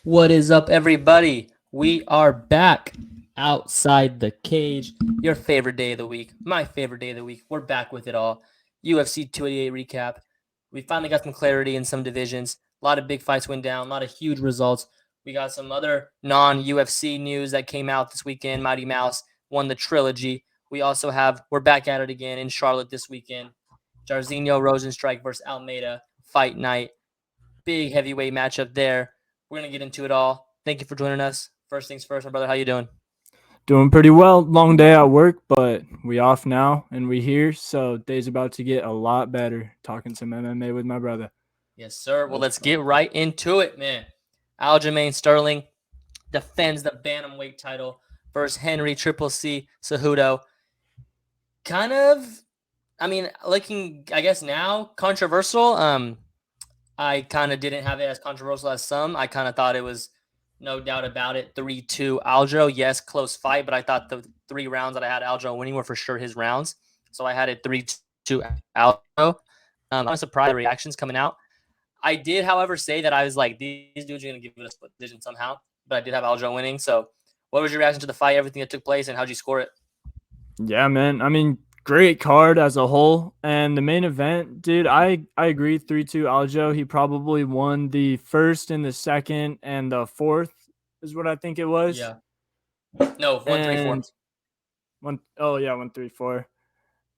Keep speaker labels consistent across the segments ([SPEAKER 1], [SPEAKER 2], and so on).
[SPEAKER 1] What is up, everybody? We are back outside the cage. Your favorite day of the week, my favorite day of the week. We're back with it all. UFC 288 recap. We finally got some clarity in some divisions. A lot of big fights went down, a lot of huge results. We got some other non UFC news that came out this weekend. Mighty Mouse won the trilogy. We're back at it again in Charlotte this weekend. Jairzinho Rosenstrike versus Almeida fight night. Big heavyweight matchup there. We're gonna get into it all. Thank you for joining us. First things first, my brother. How you doing?
[SPEAKER 2] Doing pretty well. Long day at work, but we off now and we here. So day's about to get a lot better. Talking some MMA with my brother.
[SPEAKER 1] Yes, sir. Well, let's get right into it, man. Aljamain Sterling defends the bantamweight title versus Henry Triple C Cejudo. Kind of, looking, I guess now controversial. I kind of didn't have it as controversial as some. I kind of thought it was no doubt about it. 3-2 Aljo. Yes, close fight, but I thought the 3 rounds that I had Aljo winning were for sure his rounds. So I had it 3-2 Aljo. I'm surprised the reactions coming out. I did, however, say that I was like, these dudes are going to give it a split decision somehow. But I did have Aljo winning. So what was your reaction to the fight, everything that took place, and how'd you score it?
[SPEAKER 2] Yeah, man. I mean, great card as a whole. And the main event, dude, I agree. 3-2 Aljo. He probably won the first and the second and the fourth is what I think it was.
[SPEAKER 1] Yeah. No, 1-3-4.
[SPEAKER 2] And yeah, 1-3-4.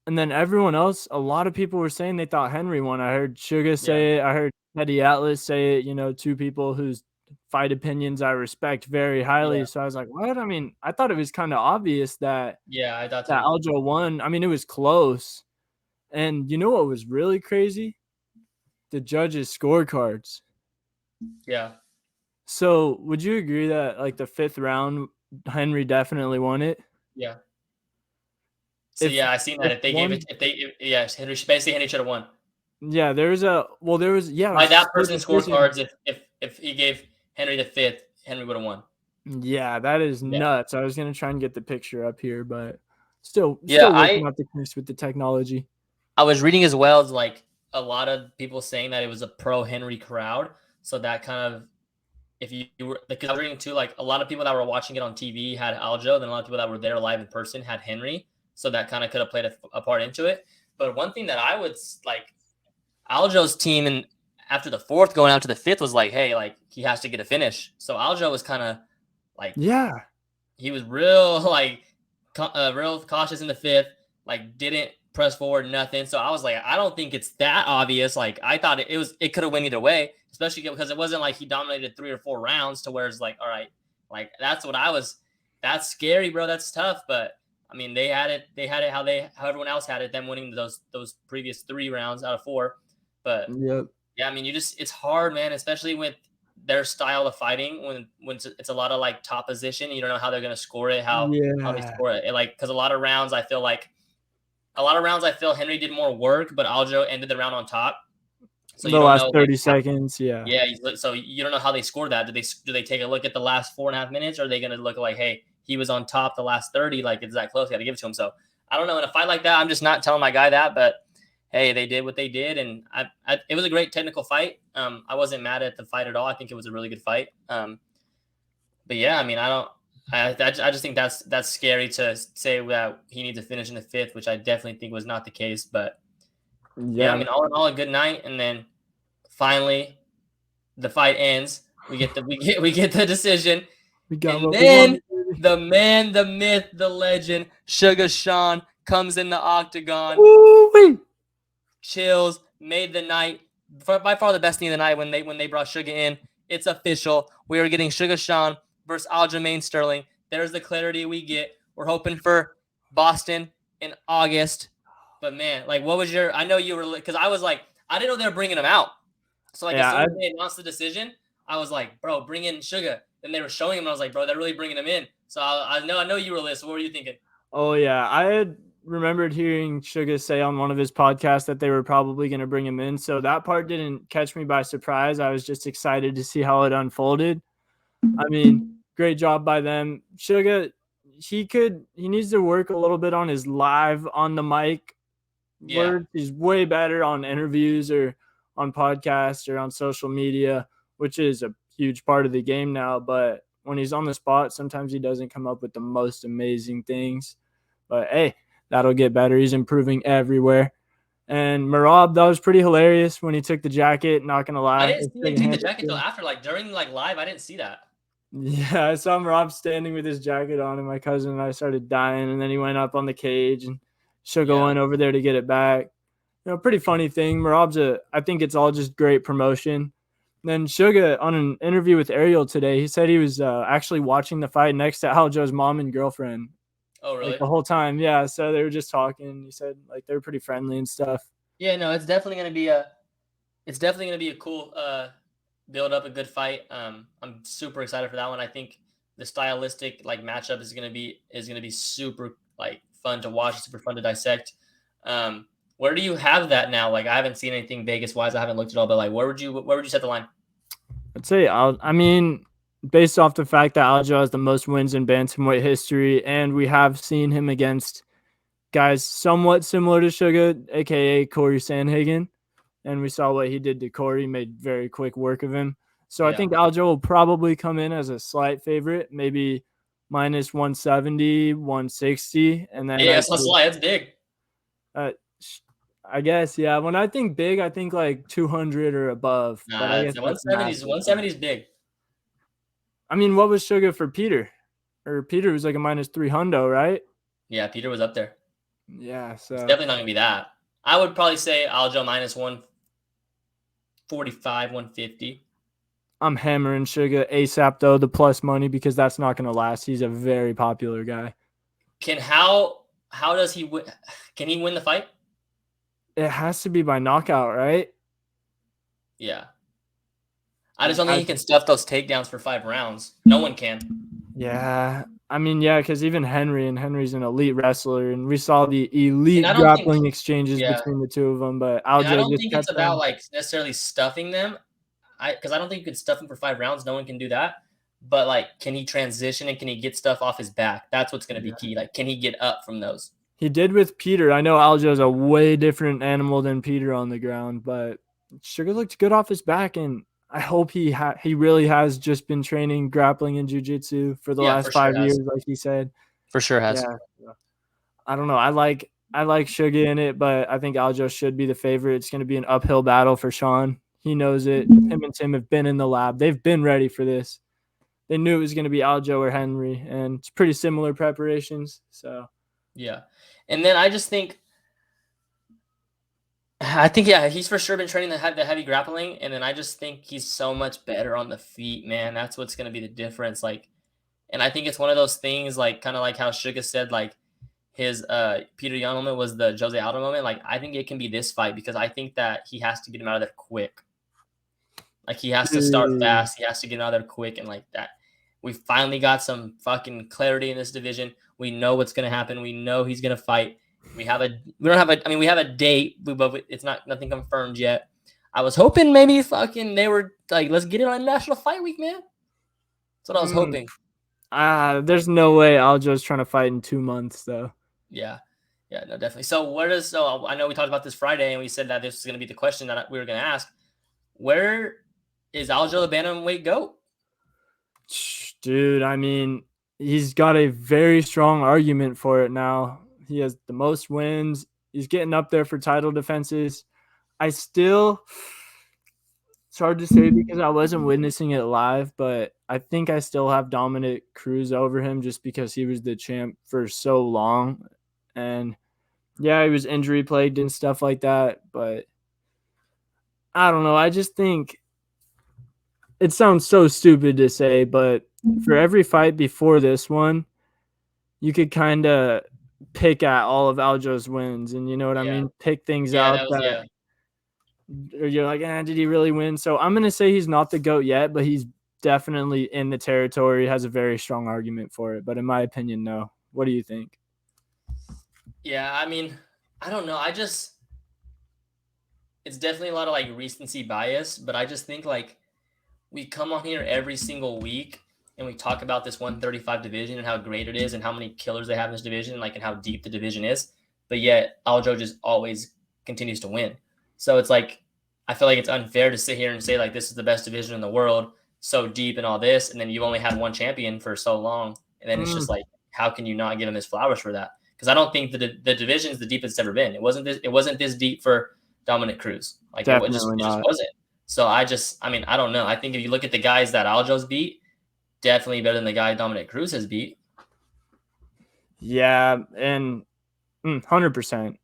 [SPEAKER 2] And then everyone else, a lot of people were saying they thought Henry won. I heard Suga say it. I heard Eddie Atlas say it, two people whose fight opinions I respect very highly.
[SPEAKER 1] Yeah.
[SPEAKER 2] So I was like, what? I mean, I thought it was kind of obvious that
[SPEAKER 1] Yeah, I thought
[SPEAKER 2] that
[SPEAKER 1] too.
[SPEAKER 2] Aljo won. I mean, it was close. And you know what was really crazy? The judges' scorecards.
[SPEAKER 1] Yeah.
[SPEAKER 2] So would you agree that like the fifth round, Henry definitely won it?
[SPEAKER 1] Yeah. So
[SPEAKER 2] If
[SPEAKER 1] yeah, I seen that.
[SPEAKER 2] if
[SPEAKER 1] If they gave
[SPEAKER 2] one,
[SPEAKER 1] it, yes, Henry should have won.
[SPEAKER 2] yeah, there was a it
[SPEAKER 1] By
[SPEAKER 2] was a
[SPEAKER 1] that
[SPEAKER 2] split
[SPEAKER 1] person's
[SPEAKER 2] decision.
[SPEAKER 1] scorecards, if he gave Henry the fifth, Henry would have won.
[SPEAKER 2] Yeah, that is
[SPEAKER 1] Yeah.
[SPEAKER 2] nuts. I was gonna try and get the picture up here, but
[SPEAKER 1] Yeah,
[SPEAKER 2] still working out the kinks with the technology.
[SPEAKER 1] I was reading as well as like a lot of people saying that it was a pro Henry crowd. So that kind of if you were because I was reading too, like a lot of people that were watching it on TV had Aljo, then a lot of people that were there live in person had Henry. So that kind of could have played a part into it. But one thing that I would like Aljo's team and after the fourth going out to the fifth was like, hey, like he has to get a finish. So Aljo was kind of like
[SPEAKER 2] Yeah,
[SPEAKER 1] he was real like real cautious in the fifth, like didn't press forward nothing. So I was like, I don't think it's that obvious. Like I thought it could have went either way, especially because it wasn't like he dominated 3 or 4 rounds to where it's like, all right, like that's what I was. That's scary, bro. That's tough, but. I mean, they had it. They had it how everyone else had it. Them winning those previous 3 rounds out of 4. But
[SPEAKER 2] yep.
[SPEAKER 1] yeah, I mean, it's hard, man, especially with their style of fighting when it's a lot of like top position. You don't know how they're gonna score it, how they
[SPEAKER 2] Yeah.
[SPEAKER 1] score it. Like because a lot of rounds I feel Henry did more work, but Aljo ended the round on top. So you
[SPEAKER 2] The
[SPEAKER 1] don't
[SPEAKER 2] last
[SPEAKER 1] know like
[SPEAKER 2] 30 seconds, yeah.
[SPEAKER 1] yeah, so you don't know how they scored that. Do they take a look at the last 4.5 minutes, or are they gonna look like, hey, he was on top the last 30, like it's that close, got to give it to him. So I don't know. In a fight like that, I'm just not telling my guy that, but hey, they did what they did, and it was a great technical fight. I wasn't mad at the fight at all. I think it was a really good fight. But yeah, I mean, I just think that's scary to say that he needs to finish in the fifth, which I definitely think was not the case. But yeah, I
[SPEAKER 2] Yeah.
[SPEAKER 1] mean, all in all, a good night, and then finally the fight ends. We get the decision,
[SPEAKER 2] We got
[SPEAKER 1] and
[SPEAKER 2] what we wanted.
[SPEAKER 1] then the man, the myth, the legend, Suga Sean comes in the octagon.
[SPEAKER 2] Woo-wee.
[SPEAKER 1] Chills, made the night by far the best thing of the night when they brought Suga in. It's official. We are getting Suga Sean versus Aljamain Sterling. There's the clarity we get. We're hoping for Boston in August. But man, like, what was your? I know you were because I was like, I didn't know they were bringing him out. So like as
[SPEAKER 2] Yeah,
[SPEAKER 1] soon as they announced the decision, I was like, bro, bring in Suga. Then they were showing him, and I was like, bro, they're really bringing him in. So I know you were listening. What were you thinking?
[SPEAKER 2] oh yeah. I had remembered hearing Suga say on one of his podcasts that they were probably going to bring him in. So that part didn't catch me by surprise. I was just excited to see how it unfolded. I mean, great job by them. Suga, he needs to work a little bit on his live on the mic
[SPEAKER 1] Yeah,
[SPEAKER 2] words. He's way better on interviews or on podcasts or on social media, which is a huge part of the game now. But when he's on the spot, sometimes he doesn't come up with the most amazing things. But hey, that'll get better. He's improving everywhere. And Marab, that was pretty hilarious when he took the jacket. Not gonna
[SPEAKER 1] I
[SPEAKER 2] lie,
[SPEAKER 1] didn't see him take the jacket till after, like during like live. I didn't see that.
[SPEAKER 2] Yeah, I saw Marab standing with his jacket on, and my cousin and I started dying. And then he went up on the cage, and Suga went over there to get it back. Pretty funny thing. Marab's I think it's all just great promotion. Then Suga, on an interview with Ariel today, he said he was actually watching the fight next to Aljo's mom and girlfriend.
[SPEAKER 1] Oh, really?
[SPEAKER 2] Like the whole time, yeah. So they were just talking. He said like they were pretty friendly and stuff.
[SPEAKER 1] Yeah, no, it's definitely gonna be a cool build up, a good fight. I'm super excited for that one. I think the stylistic like matchup is gonna be super like fun to watch, super fun to dissect. Where do you have that now? Like I haven't seen anything Vegas wise. I haven't looked at all, but like where would you set the line?
[SPEAKER 2] I'd say I mean, based off the fact that Aljo has the most wins in bantamweight history, and we have seen him against guys somewhat similar to Suga, aka Corey Sandhagen, and we saw what he did to Corey, made very quick work of him. So I think Aljo will probably come in as a slight favorite, maybe minus 170, 160, and then
[SPEAKER 1] that's slight. That's big.
[SPEAKER 2] I guess, yeah. When I think big, I think like 200 or above.
[SPEAKER 1] Nah,
[SPEAKER 2] but I guess
[SPEAKER 1] 170 is big.
[SPEAKER 2] I mean, what was Suga for Peter? Or Peter was like a minus 300, right?
[SPEAKER 1] Yeah, Peter was up there.
[SPEAKER 2] Yeah, so
[SPEAKER 1] it's definitely not gonna be that. I would probably say Aljo minus 145, 150.
[SPEAKER 2] I'm hammering Suga ASAP though, the plus money, because that's not gonna last. He's a very popular guy.
[SPEAKER 1] How does he win? Can he win the fight?
[SPEAKER 2] It has to be by knockout, right?
[SPEAKER 1] Yeah. I just don't think he can stuff those takedowns for 5 rounds. No one can.
[SPEAKER 2] Yeah. I mean, yeah, because even Henry's an elite wrestler, and we saw the elite grappling exchanges between the two of them. But Aljo,
[SPEAKER 1] I don't think it's about like necessarily stuffing them. Because I don't think you could stuff him for 5 rounds. No one can do that. But like, can he transition and can he get stuff off his back? That's what's going to be key. Like, can he get up from those?
[SPEAKER 2] He did with Peter. I know Aljo's a way different animal than Peter on the ground, but Suga looked good off his back, and I hope he really has just been training grappling and jiu-jitsu for the last 5 years, like he said.
[SPEAKER 1] For sure has.
[SPEAKER 2] Yeah. I don't know. I like Suga in it, but I think Aljo should be the favorite. It's going to be an uphill battle for Sean. He knows it. Him and Tim have been in the lab. They've been ready for this. They knew it was going to be Aljo or Henry, and it's pretty similar preparations. So,
[SPEAKER 1] yeah. And then I think he's for sure been training the heavy grappling, and then I just think he's so much better on the feet, man. That's what's going to be the difference. Like, and I think it's one of those things, like kind of like how Suga said, like his Peter Young moment was the Jose Aldo moment. Like, I think it can be this fight because I think that he has to get him out of there quick. Like, he has to start fast. He has to get out of there quick, and like that. We finally got some fucking clarity in this division. We know what's going to happen. We know he's going to fight. We have a date, but it's nothing confirmed yet. I was hoping maybe fucking they were like, let's get it on National Fight Week, man. That's what I was hoping.
[SPEAKER 2] There's no way Aljo's trying to fight in 2 months, though.
[SPEAKER 1] Yeah, no, definitely. So I know we talked about this Friday, and we said that this was going to be the question that we were going to ask. Where is Aljo the bantamweight GOAT?
[SPEAKER 2] Dude, I mean, he's got a very strong argument for it now. He has the most wins. He's getting up there for title defenses. It's hard to say because I wasn't witnessing it live, but I think I still have Dominic Cruz over him just because he was the champ for so long. And yeah, he was injury plagued and stuff like that, but I don't know. I just think it sounds so stupid to say, but for every fight before this one, you could kind of pick at all of Aljo's wins, and you know what I mean? Pick things out that you're like, did he really win? So I'm going to say he's not the GOAT yet, but he's definitely in the territory, has a very strong argument for it. But in my opinion, no. What do you think?
[SPEAKER 1] Yeah, I mean, I don't know. It's definitely a lot of like recency bias, but I just think like we come on here every single week and we talk about this 135 division and how great it is and how many killers they have in this division, like, and how deep the division is. But yet Aljo just always continues to win. So it's like, I feel like it's unfair to sit here and say like, this is the best division in the world. so deep and all this, and then you've only had one champion for so long, and then it's just like, how can you not give him his flowers for that? Because I don't think the division is the deepest it's ever been. It wasn't this deep for Dominic Cruz. Like it just wasn't. So I don't know. I think if you look at the guys that Aljo's beat, definitely better than the guy Dominic Cruz has beat.
[SPEAKER 2] Yeah, and 100%.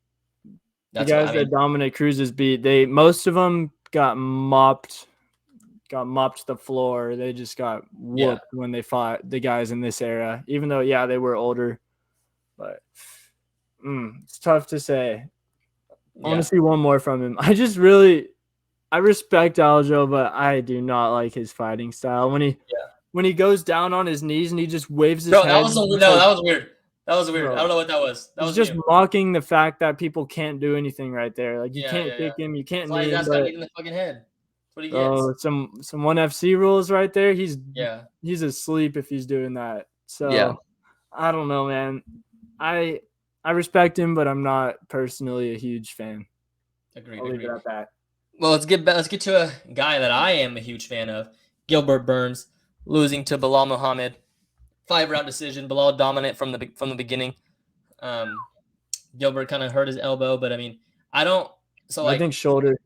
[SPEAKER 2] The guys that Dominic Cruz has beat, most of them got mopped the floor. They just got whooped when they fought the guys in this era, even though, they were older. But it's tough to say. I want to see one more from him. I respect Aljo, but I do not like his fighting style. When he goes down on his knees and he just waves his head.
[SPEAKER 1] That was weird. That was weird. Bro, I don't know what that was. That was
[SPEAKER 2] just mocking the fact that people can't do anything right there. Like you can't kick him, you can't knee him.
[SPEAKER 1] That's got in the fucking head. That's what he gets.
[SPEAKER 2] Some ONE FC rules right there. He's asleep if he's doing that. So I don't know, man. I respect him, but I'm not personally a huge fan.
[SPEAKER 1] Agreed.
[SPEAKER 2] I'll leave it at that.
[SPEAKER 1] Well, let's get to a guy that I am a huge fan of, Gilbert Burns, losing to Bilal Muhammad, 5-round decision. Bilal dominant from the beginning. Gilbert kind of hurt his elbow, but I mean, I think
[SPEAKER 2] shoulder.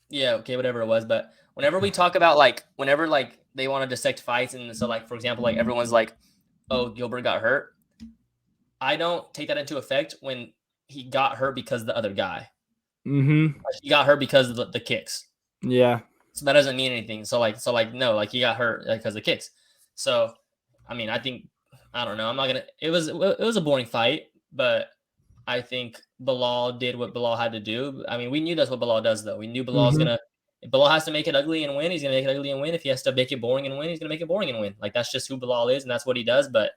[SPEAKER 1] Yeah, okay, whatever it was. But whenever we talk about whenever they want to dissect fights, and so for example, everyone's like, oh, Gilbert got hurt. I don't take that into effect when he got hurt because of the other guy.
[SPEAKER 2] Mm-hmm.
[SPEAKER 1] He got hurt because of the kicks.
[SPEAKER 2] Yeah.
[SPEAKER 1] So that doesn't mean anything. No, he got hurt because of the kicks. So, I mean, I don't know. I'm not gonna. It was a boring fight, but I think Bilal did what Bilal had to do. I mean, we knew that's what Bilal does, though. We knew Bilal's gonna. If Bilal has to make it ugly and win, he's gonna make it ugly and win. If he has to make it boring and win, he's gonna make it boring and win. That's just who Bilal is, and that's what he does. But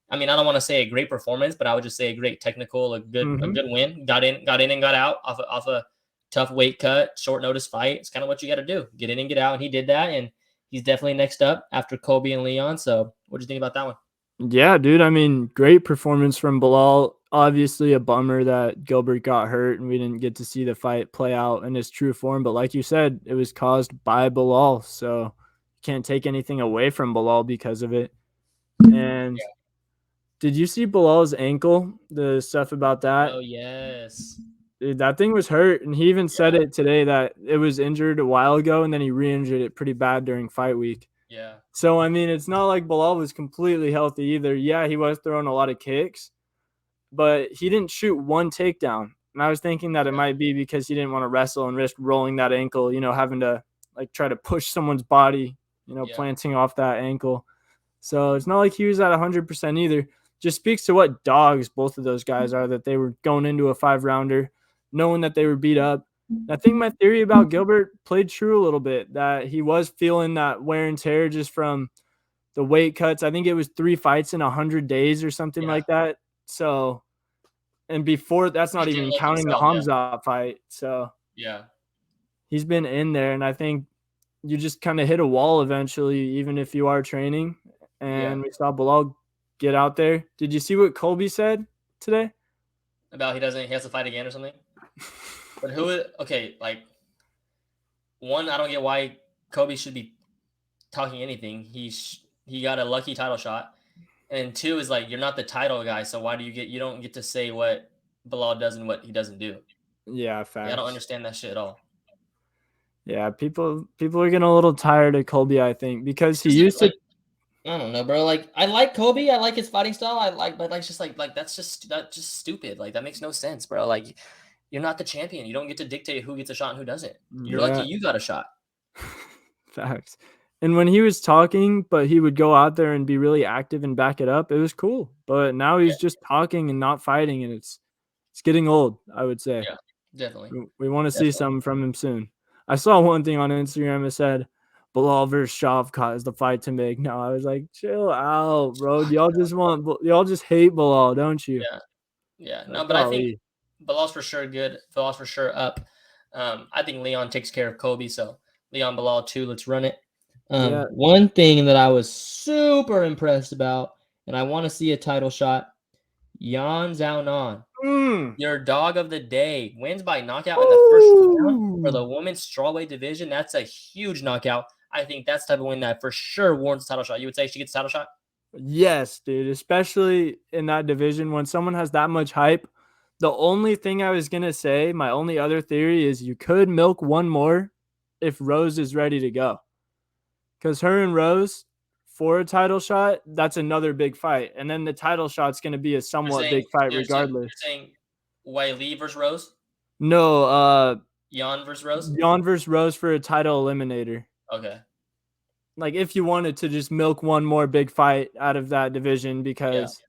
[SPEAKER 1] I mean, I don't want to say a great performance, but I would just say a great technical, a good win. Got in and got out off a tough weight cut, short notice fight. It's kind of what you got to do. Get in and get out, and he did that, and he's definitely next up after Kobe and Leon. So what do you think about that one?
[SPEAKER 2] Yeah, dude. I mean, great performance from Bilal. Obviously a bummer that Gilbert got hurt and we didn't get to see the fight play out in his true form. But like you said, it was caused by Bilal. So you can't take anything away from Bilal because of it. And did you see Bilal's ankle? The stuff about that?
[SPEAKER 1] Oh, yes.
[SPEAKER 2] Dude, that thing was hurt. And he even said it today that it was injured a while ago and then he re-injured it pretty bad during fight week.
[SPEAKER 1] Yeah.
[SPEAKER 2] So, I mean, it's not like Bilal was completely healthy either. Yeah, he was throwing a lot of kicks, but he didn't shoot one takedown. And I was thinking that it might be because he didn't want to wrestle and risk rolling that ankle, having to try to push someone's body, planting off that ankle. So it's not like he was at 100% either. Just speaks to what dogs both of those guys are, that they were going into a 5-rounder, knowing that they were beat up. I think my theory about Gilbert played true a little bit, that he was feeling that wear and tear just from the weight cuts. I think it was 3 fights in 100 days or something like that. So, and before that's not even counting the Hamza fight. So
[SPEAKER 1] yeah,
[SPEAKER 2] he's been in there, and I think you just kind of hit a wall eventually, even if you are training. And we saw Bilal get out there. Did you see what Colby said today?
[SPEAKER 1] About he has to fight again or something? But one, I don't get why Kobe should be talking anything. He got a lucky title shot. And 2 is you're not the title guy, so why do you don't get to say what Bilal does and what he doesn't do?
[SPEAKER 2] Yeah, facts.
[SPEAKER 1] I don't understand that shit at all.
[SPEAKER 2] Yeah, people are getting a little tired of Colby, I think, because he used to.
[SPEAKER 1] I don't know, bro. I like Kobe. I like his fighting style. But that's just stupid. That makes no sense, bro. You're not the champion. You don't get to dictate who gets a shot and who doesn't. You're lucky you got a shot.
[SPEAKER 2] Facts. And when he was talking, but he would go out there and be really active and back it up, it was cool. But now he's just talking and not fighting, and it's getting old, I would say.
[SPEAKER 1] Yeah, definitely.
[SPEAKER 2] We want to see something from him soon. I saw one thing on Instagram that said, Bilal versus Shavkat is the fight to make. No, I was like, chill out, bro. Y'all just hate Bilal, don't you?
[SPEAKER 1] Yeah. No, but I think Bilal's for sure good. Bilal's for sure up. I think Leon takes care of Kobe, so Leon Bilal too. Let's run it. One thing that I was super impressed about, and I want to see a title shot, Yan Xiaonan, your dog of the day, wins by knockout in the first round for the women's strawweight division. That's a huge knockout. I think that's the type of win that for sure warrants a title shot. You would say she gets a title shot?
[SPEAKER 2] Yes, dude, especially in that division when someone has that much hype. The only thing I was going to say, my only other theory is you could milk one more if Rose is ready to go. Because her and Rose for a title shot, that's another big fight. And then the title shot's going to be a somewhat big fight regardless.
[SPEAKER 1] You're saying Wei Li versus Rose?
[SPEAKER 2] No,
[SPEAKER 1] Yan versus Rose?
[SPEAKER 2] Yan versus Rose for a title eliminator.
[SPEAKER 1] Okay.
[SPEAKER 2] Like if you wanted to just milk one more big fight out of that division, because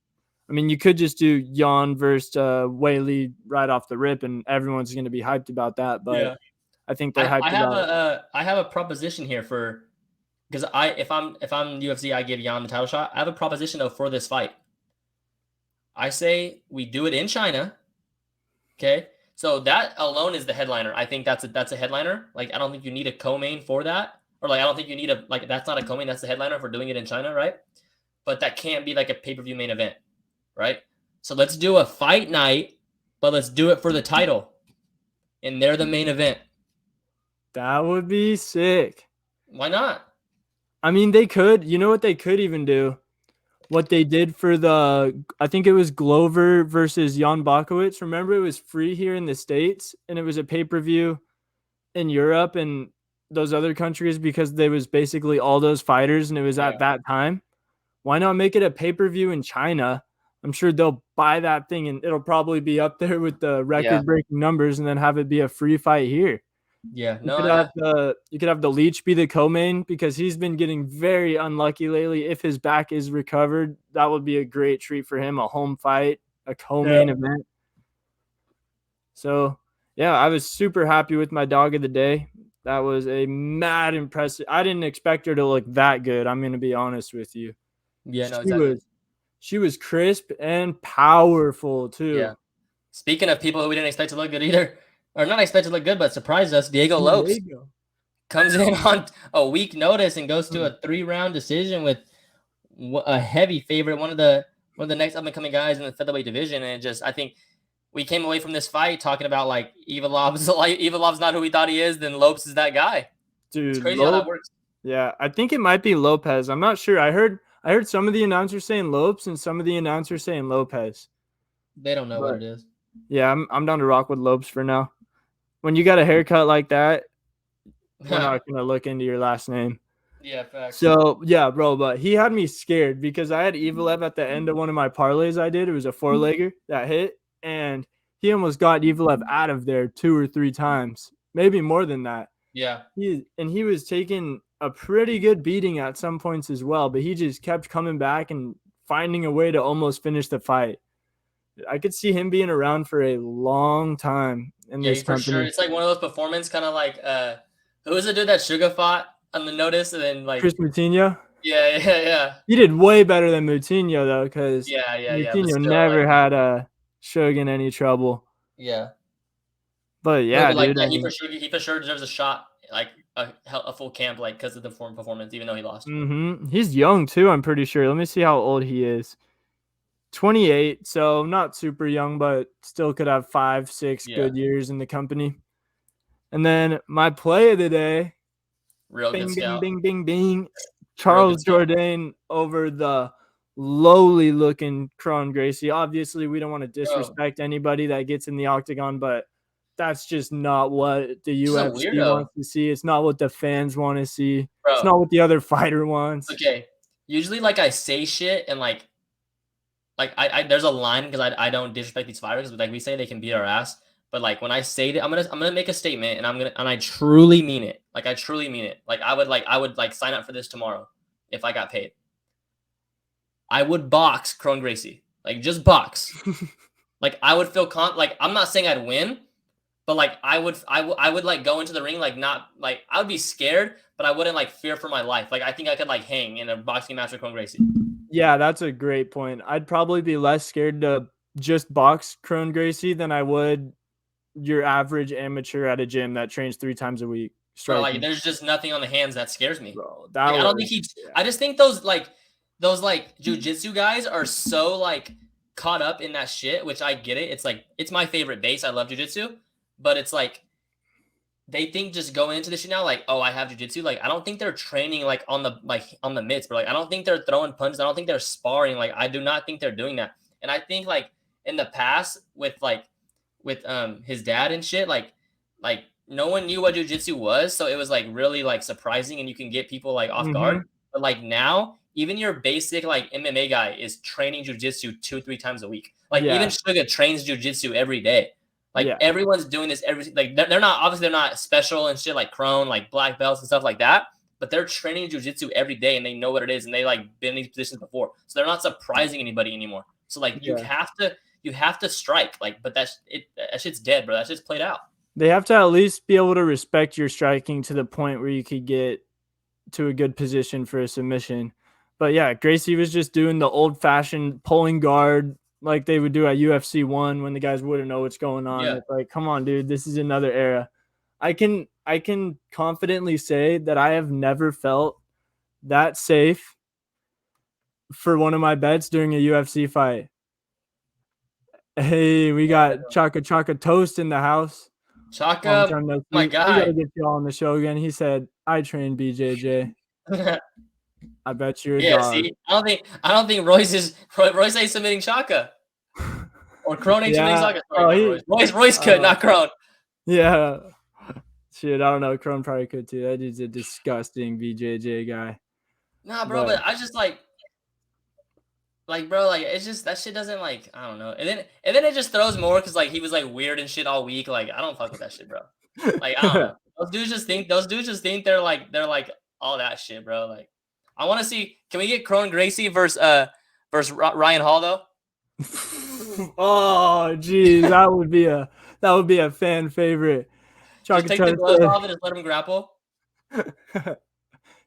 [SPEAKER 2] I mean you could just do Yan versus Wei Li right off the rip, and everyone's going to be hyped about that. But I think they're hyped about.
[SPEAKER 1] I have a proposition here for because if I'm UFC, I give Yan the title shot. I have a proposition though for this fight. I say we do it in China. Okay, so that alone is the headliner. I think that's a headliner. Like I don't think you need a co-main for that. Or like I don't think you need that's not a co-main, that's the headliner for doing it in China, right? But that can't be like a pay-per-view main event, right? So let's do a fight night, but let's do it for the title. And they're the main event.
[SPEAKER 2] That would be sick.
[SPEAKER 1] Why not?
[SPEAKER 2] I mean, they could. You know what they could even do? What they did for I think it was Glover versus Jan Blachowicz. Remember, it was free here in the States, and it was a pay-per-view in Europe and those other countries because there was basically all those fighters and it was at that time. Why not make it a pay-per-view in China? I'm sure they'll buy that thing and it'll probably be up there with the record-breaking numbers, and then have it be a free fight here.
[SPEAKER 1] Yeah,
[SPEAKER 2] you could have the Leech be the co-main because he's been getting very unlucky lately. If his back is recovered, that would be a great treat for him, a home fight, a co-main event. So, yeah, I was super happy with my dog of the day. That was a mad impressive. I didn't expect her to look that good. I'm going to be honest with you.
[SPEAKER 1] Yeah, no, exactly.
[SPEAKER 2] She was crisp and powerful too.
[SPEAKER 1] Yeah. Speaking of people who we didn't expect to look good either, or not expect to look good, but surprised us, Diego Lopes comes in on a week notice and goes to a 3-round decision with a heavy favorite, one of the next up and coming guys in the featherweight division. And I think we came away from this fight talking about like Evilov's not who we thought he is, then Lopes is that guy.
[SPEAKER 2] Dude,
[SPEAKER 1] it's crazy how that works.
[SPEAKER 2] Yeah, I think it might be Lopez. I'm not sure. I heard some of the announcers saying Lopes and some of the announcers saying Lopez.
[SPEAKER 1] They don't know what it is.
[SPEAKER 2] Yeah, I'm down to rock with Lopes for now. When you got a haircut like that, we're not gonna look into your last name.
[SPEAKER 1] Yeah, facts.
[SPEAKER 2] So yeah, bro, but he had me scared because I had Evelev at the end of one of my parlays I did. It was a 4-legger that hit, and he almost got Evelev out of there 2 or 3 times, maybe more than that.
[SPEAKER 1] Yeah.
[SPEAKER 2] He was taking a pretty good beating at some points as well, but he just kept coming back and finding a way to almost finish the fight. I could see him being around for a long time in this company.
[SPEAKER 1] For sure. It's like one of those performances, kind of like who was the dude that Suga fought on the notice, and then like
[SPEAKER 2] Chris Moutinho?
[SPEAKER 1] Yeah.
[SPEAKER 2] He did way better than Moutinho though, because Moutinho never had Shogun any trouble.
[SPEAKER 1] Yeah.
[SPEAKER 2] But yeah,
[SPEAKER 1] no, but
[SPEAKER 2] dude,
[SPEAKER 1] he for sure deserves a shot, like a full camp, like because of the performance, even though he lost.
[SPEAKER 2] He's young too, I'm pretty sure. Let me see how old he is. 28, so not super young, but still could have 5-6 good years in the company. And then my play of the day, bing. Charles Jourdain over the lowly looking Kron Gracie. Obviously, we don't want to disrespect anybody that gets in the octagon, but that's just not what the UFC wants to see. It's not what the fans want to see. Bro, it's not what the other fighter wants.
[SPEAKER 1] Okay. Usually, like, I say shit and like I there's a line because I don't disrespect these fighters, but like we say they can beat our ass. But like when I say that, I'm gonna make a statement and I truly mean it. Like I truly mean it. Like I would sign up for this tomorrow if I got paid. I would box Kron Gracie. Like just box. Like I would feel like I'm not saying I'd win, but like I would like go into the ring like not like I would be scared, but I wouldn't like fear for my life. Like I think I could like hang in a boxing match with Kron Gracie.
[SPEAKER 2] Yeah, that's a great point. I'd probably be less scared to just box Kron Gracie than I would your average amateur at a gym that trains 3 times a week.
[SPEAKER 1] Bro, like there's just nothing on the hands that scares me.
[SPEAKER 2] Bro,
[SPEAKER 1] I don't think I just think those jiu-jitsu guys are so like caught up in that shit, which I get it. It's like it's my favorite base. I love jiu-jitsu, but it's like they think just going into this shit now, like, oh, I have jujitsu. Like, I don't think they're training like on the mitts, but like, I don't think they're throwing punches. I don't think they're sparring. Like, I do not think they're doing that. And I think like in the past with his dad and shit, like no one knew what jujitsu was, so it was like really like surprising, and you can get people like off guard. But like now, even your basic like MMA guy is training jujitsu 2-3 times a week. Like even Suga trains jujitsu every day. Like everyone's doing this like they're not obviously they're not special and shit like Crone, like black belts and stuff like that, but they're training jujitsu every day and they know what it is and they like been in these positions before. So they're not surprising anybody anymore. So like you have to strike, like, but that shit's dead, bro. That shit's played out.
[SPEAKER 2] They have to at least be able to respect your striking to the point where you could get to a good position for a submission. But yeah, Gracie was just doing the old fashioned pulling guard like they would do at UFC 1 when the guys wouldn't know what's going on. It's like, come on, dude, this is another era. I can confidently say that I have never felt that safe for one of my bets during a UFC fight. Hey, we got Chaka Toast in the house.
[SPEAKER 1] Chaka, my guy.
[SPEAKER 2] We gotta get you all on the show again. He said, I train BJJ. I bet you're a dog.
[SPEAKER 1] See, I don't think Royce ain't submitting Chaka. Or Crone ain't submitting Chaka. Sorry, Royce could, not Crone.
[SPEAKER 2] Yeah. Shit, I don't know. Crone probably could too. That dude's a disgusting BJJ guy.
[SPEAKER 1] Nah, bro, but I just like bro, like it's just that shit doesn't like I don't know. And then it just throws more because like he was like weird and shit all week. Like I don't fuck with that shit, bro. Like I don't know. Those dudes just think they're like all that shit, bro. Like I want to see. Can we get Crone Gracie versus Ryan Hall though?
[SPEAKER 2] Oh, geez, that would be a fan favorite.
[SPEAKER 1] Just take the gloves off and just let him grapple.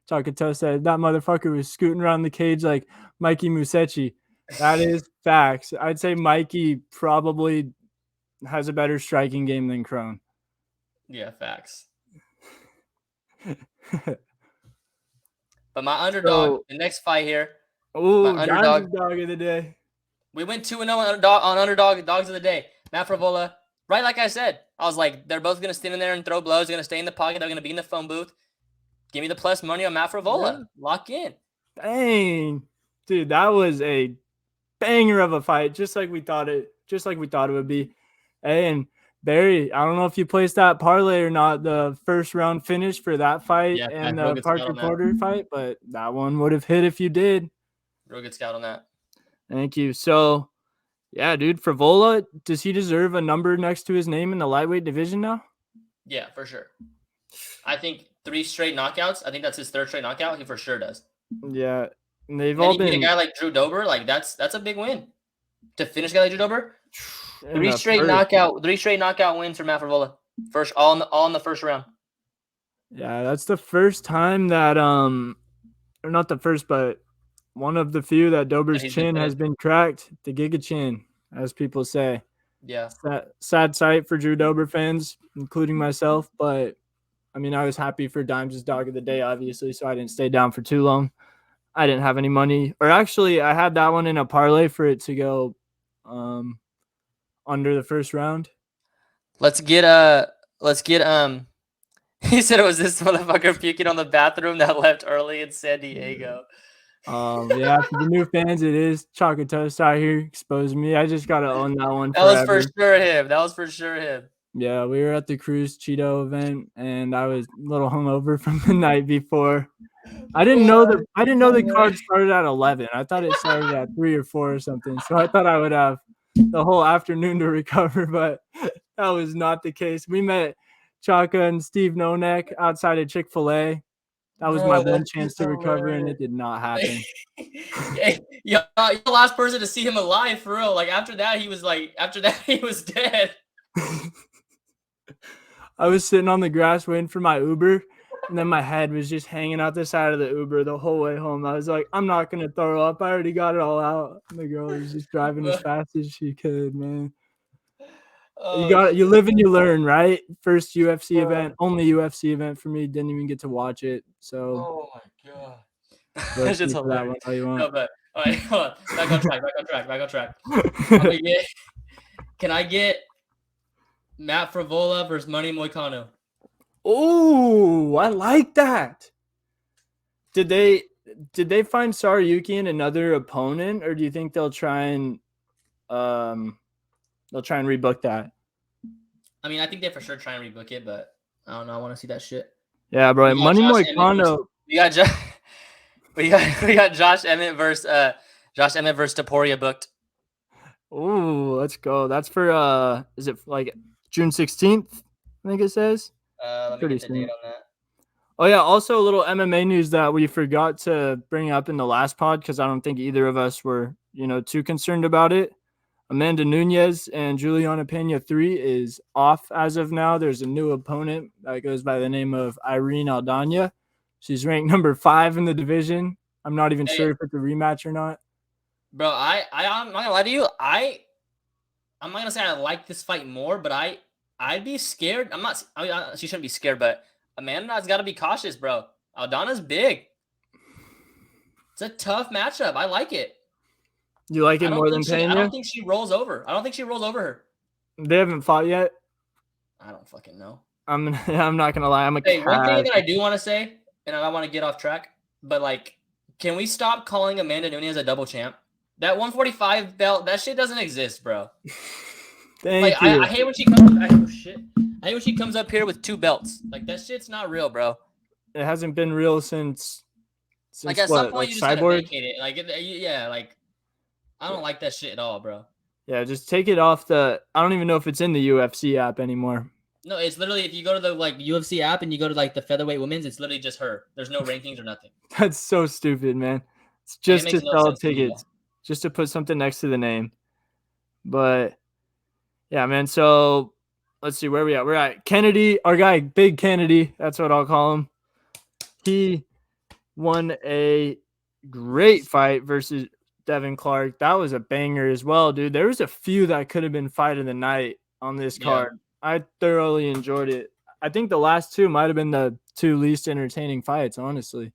[SPEAKER 2] Chakato said that motherfucker was scooting around the cage like Mikey Museci. That is facts. I'd say Mikey probably has a better striking game than Crone.
[SPEAKER 1] Yeah, facts. But my underdog, the next fight here.
[SPEAKER 2] Oh, dog of the day.
[SPEAKER 1] We went 2-0 on underdog dogs of the day. Matt Frevola, right like I said. I was like, they're both going to stand in there and throw blows. They're going to stay in the pocket. They're going to be in the phone booth. Give me the plus money on Matt Frevola. Yeah. Lock in.
[SPEAKER 2] Dang. Dude, that was a banger of a fight, just like we thought it would be. Hey, and Barry, I don't know if you placed that parlay or not, the first round finish for that fight and the Parker Porter fight, but that one would have hit if you did.
[SPEAKER 1] Real good scout on that.
[SPEAKER 2] Thank you. So, yeah, dude, Frevola, does he deserve a number next to his name in the lightweight division now?
[SPEAKER 1] Yeah, for sure. I think 3 straight knockouts. I think that's his 3rd straight knockout. He for sure does.
[SPEAKER 2] Yeah, and they've all been
[SPEAKER 1] a guy like Drew Dober. Like that's a big win to finish a guy like Drew Dober. 3 straight knockout wins for Matt Frevola. First, all in the first round.
[SPEAKER 2] Yeah, that's the first time that or not the first, but one of the few that Dober's chin has been cracked. The Giga chin, as people say.
[SPEAKER 1] Yeah.
[SPEAKER 2] Sad sight for Drew Dober fans, including myself. But I mean, I was happy for Dimes' dog of the day, obviously, so I didn't stay down for too long. I didn't have any money, or actually, I had that one in a parlay for it to go under the first round.
[SPEAKER 1] Let's get he said it was this motherfucker puking on the bathroom that left early in San Diego.
[SPEAKER 2] Yeah, for the new fans, it is Chocolate Toast out here exposing me. I just gotta own that one.
[SPEAKER 1] That was for sure him.
[SPEAKER 2] Yeah, we were at the Cruise Cheeto event, and I was a little hungover from the night before. I didn't know the card started at 11. I thought it started at 3 or 4 or something. So I thought I would have the whole afternoon to recover, but that was not the case. We met Chaka and Steve Nonek outside of Chick-fil-A. That was my one chance to recover, and it did not happen.
[SPEAKER 1] You're the last person to see him alive, for real. Like after that, he was dead.
[SPEAKER 2] I was sitting on the grass waiting for my Uber, and then my head was just hanging out the side of the Uber the whole way home. I was like, I'm not going to throw up. I already got it all out. And the girl was just driving as fast as she could, man. You live and you learn, right? First UFC event, only UFC event for me. Didn't even get to watch it. So,
[SPEAKER 1] oh my god,
[SPEAKER 2] that's just hilarious. That one,
[SPEAKER 1] no, but all right, hold on. Back on track. Can I get Matt Frevola versus Money Moicano?
[SPEAKER 2] Oh, I like that. Did they find Sarayuki another opponent, or do you think they'll try and rebook that?
[SPEAKER 1] I mean, I think they for sure try and rebook it, but I don't know. I want to see that shit.
[SPEAKER 2] Yeah, bro.
[SPEAKER 1] We got
[SPEAKER 2] Money
[SPEAKER 1] Josh
[SPEAKER 2] Moy
[SPEAKER 1] Emmett versus,
[SPEAKER 2] Kondo.
[SPEAKER 1] we got Josh Emmett versus Taporia booked.
[SPEAKER 2] Ooh, let's go. That's for is it like June 16th? I think it says.
[SPEAKER 1] Let me
[SPEAKER 2] Pretty
[SPEAKER 1] get the date
[SPEAKER 2] soon.
[SPEAKER 1] on that.
[SPEAKER 2] Oh yeah, also a little MMA news that we forgot to bring up in the last pod because I don't think either of us were, too concerned about it. Amanda Nunes and Juliana Pena 3 is off as of now. There's a new opponent that goes by the name of Irene Aldana. She's ranked number 5 in the division. I'm not even sure if it's a rematch or not.
[SPEAKER 1] Bro, I'm not gonna lie to you. I'm not gonna say I like this fight more, but I'd be scared. I'm not. I mean, she shouldn't be scared, but Amanda's got to be cautious, bro. Aldana's big. It's a tough matchup. I like it.
[SPEAKER 2] You like it more than
[SPEAKER 1] I
[SPEAKER 2] Pena?
[SPEAKER 1] don't think she rolls over. I don't think she rolls over her.
[SPEAKER 2] They haven't fought yet.
[SPEAKER 1] I don't fucking know.
[SPEAKER 2] I'm not gonna lie.
[SPEAKER 1] One thing that I do want to say, and I don't want to get off track, but like, can we stop calling Amanda Nunes a double champ? That 145 belt, that shit doesn't exist, bro.
[SPEAKER 2] Thank you.
[SPEAKER 1] I hate when she comes. I hate when she comes up here with 2 belts. Like, that shit's not real, bro.
[SPEAKER 2] It hasn't been real since
[SPEAKER 1] like at
[SPEAKER 2] what,
[SPEAKER 1] some point
[SPEAKER 2] like
[SPEAKER 1] you just gotta
[SPEAKER 2] Cyborg?
[SPEAKER 1] vacate it. Like, yeah, like I don't like that shit at all, bro.
[SPEAKER 2] Yeah, just take it off the. I don't even know if it's in the UFC app anymore.
[SPEAKER 1] No, it's literally if you go to the like UFC app and you go to like the featherweight women's, it's literally just her. There's no rankings or nothing.
[SPEAKER 2] That's so stupid, man. It's just to
[SPEAKER 1] no
[SPEAKER 2] sell
[SPEAKER 1] sense to me,
[SPEAKER 2] tickets, just to put something next to the name. But yeah, man. So let's see where we at. We're at Kennedy, our guy, Big Kennedy. That's what I'll call him. He won a great fight versus Devin Clark. That was a banger as well, dude. There was a few that could have been fight of the night on this card. I thoroughly enjoyed it. I think the last 2 might have been the 2 least entertaining fights, honestly.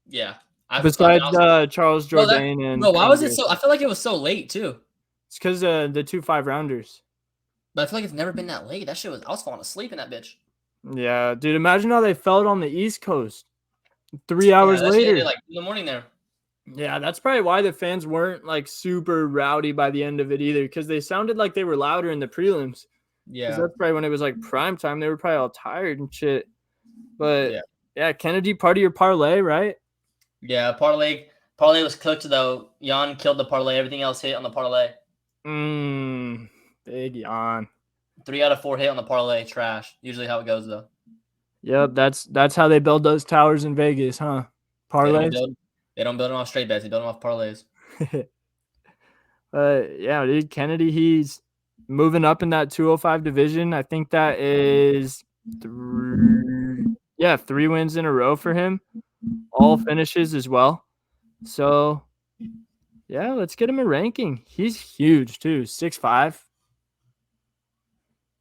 [SPEAKER 1] Yeah.
[SPEAKER 2] Besides Charles Jourdain and
[SPEAKER 1] why was it so? I feel like it was so late too.
[SPEAKER 2] It's because the 2 5-rounders.
[SPEAKER 1] But I feel like it's never been that late. That shit was. I was falling asleep in that bitch.
[SPEAKER 2] Yeah, dude. Imagine how they felt on the East Coast. 3 hours later,
[SPEAKER 1] shit, like in the morning there.
[SPEAKER 2] Yeah, that's probably why the fans weren't like super rowdy by the end of it either, because they sounded like they were louder in the prelims.
[SPEAKER 1] Yeah,
[SPEAKER 2] that's probably when it was like prime time. They were probably all tired and shit. But yeah, Kennedy, part of your parlay, right?
[SPEAKER 1] Yeah, parlay was cooked though. Jan killed the parlay. Everything else hit on the parlay.
[SPEAKER 2] Big Jan.
[SPEAKER 1] 3 out of 4 hit on the parlay. Trash. Usually how it goes though.
[SPEAKER 2] Yep, that's how they build those towers in Vegas, huh? Parlays.
[SPEAKER 1] They don't build them off straight bets. They build them off parlays.
[SPEAKER 2] Yeah, dude, Kennedy, he's moving up in that 205 division. I think that is 3 wins in a row for him. All finishes as well. So, yeah, let's get him a ranking. He's huge too, 6'5".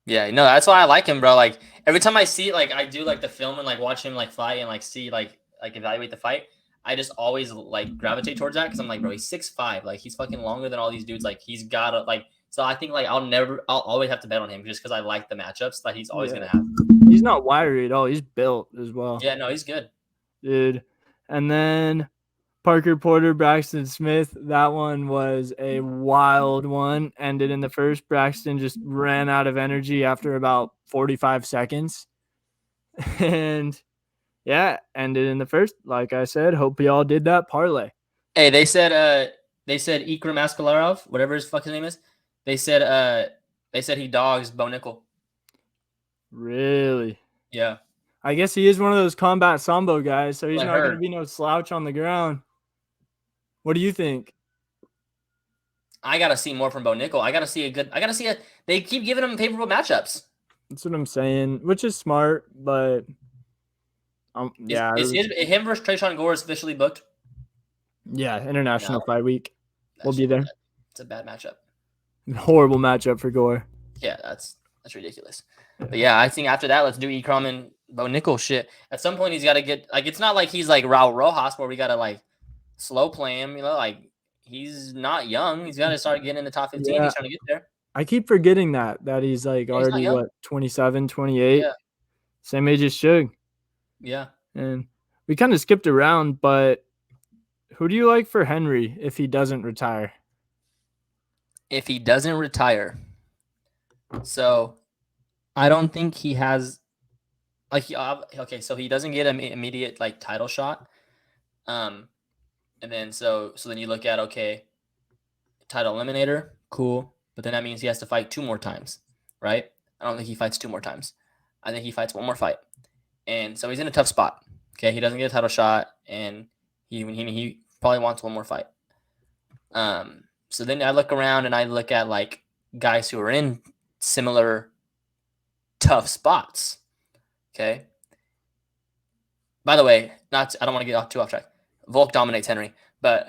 [SPEAKER 1] Yeah, no, that's why I like him, bro. Like every time I see like I do like the film and like watch him like fight and like see like evaluate the fight, I just always like gravitate towards that because I'm like, bro, he's 6'5", like he's fucking longer than all these dudes. Like he's gotta like. So I think like I'll always have to bet on him just because I like the matchups that he's always gonna have.
[SPEAKER 2] He's not wiry at all. He's built as well.
[SPEAKER 1] Yeah, no, he's good,
[SPEAKER 2] dude. And then Parker Porter, Braxton Smith. That one was a wild one. Ended in the first. Braxton just ran out of energy after about 45 seconds. And yeah, ended in the first. Like I said, hope y'all did that parlay.
[SPEAKER 1] Hey, they said Ikram Askalarov, whatever his fucking name is. They said he dogs Bo Nickel.
[SPEAKER 2] Really?
[SPEAKER 1] Yeah.
[SPEAKER 2] I guess he is one of those combat sambo guys, so he's not going to be no slouch on the ground. What do you think?
[SPEAKER 1] I got to see more from Bo Nickel. They keep giving him favorable matchups.
[SPEAKER 2] That's what I'm saying, which is smart, but yeah.
[SPEAKER 1] Is him versus Trayshawn Gore is officially booked?
[SPEAKER 2] Yeah, International Fight Week. We'll be there.
[SPEAKER 1] It's a bad matchup.
[SPEAKER 2] Horrible matchup for Gore.
[SPEAKER 1] Yeah, that's ridiculous. But yeah, I think after that, let's do Ikram and Bo Nickel shit. At some point, he's got to get like it's not like he's like Raul Rojas where we got to like slow play him. You know, like he's not young. He's got to start getting in the top 15. Yeah. He's trying to get there.
[SPEAKER 2] I keep forgetting that he's like already 27, 28.
[SPEAKER 1] Yeah.
[SPEAKER 2] Same age as Suge.
[SPEAKER 1] Yeah.
[SPEAKER 2] And we kind of skipped around, but who do you like for Henry if he doesn't retire?
[SPEAKER 1] If he doesn't retire, so I don't think he has okay. So he doesn't get an immediate like title shot. And then so then you look at okay, title eliminator, cool, but then that means he has to fight 2 more times, right? I don't think he fights 2 more times. I think he fights 1 more fight, and so he's in a tough spot. Okay, he doesn't get a title shot, and he probably wants 1 more fight. So then I look around and I look at like guys who are in similar tough spots. Okay. By the way, I don't want to get too off track. Volk dominates Henry, but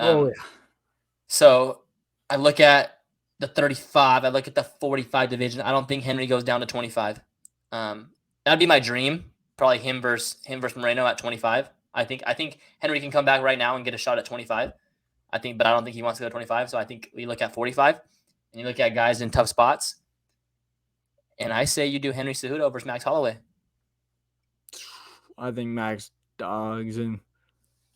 [SPEAKER 1] so I look at the 35. I look at the 45 division. I don't think Henry goes down to 25. That'd be my dream. Probably him versus Moreno at 25. I think Henry can come back right now and get a shot at 25. But I don't think he wants to go to 25. So I think we look at 45, and you look at guys in tough spots. And I say you do Henry Cejudo versus Max Holloway.
[SPEAKER 2] I think Max dogs him,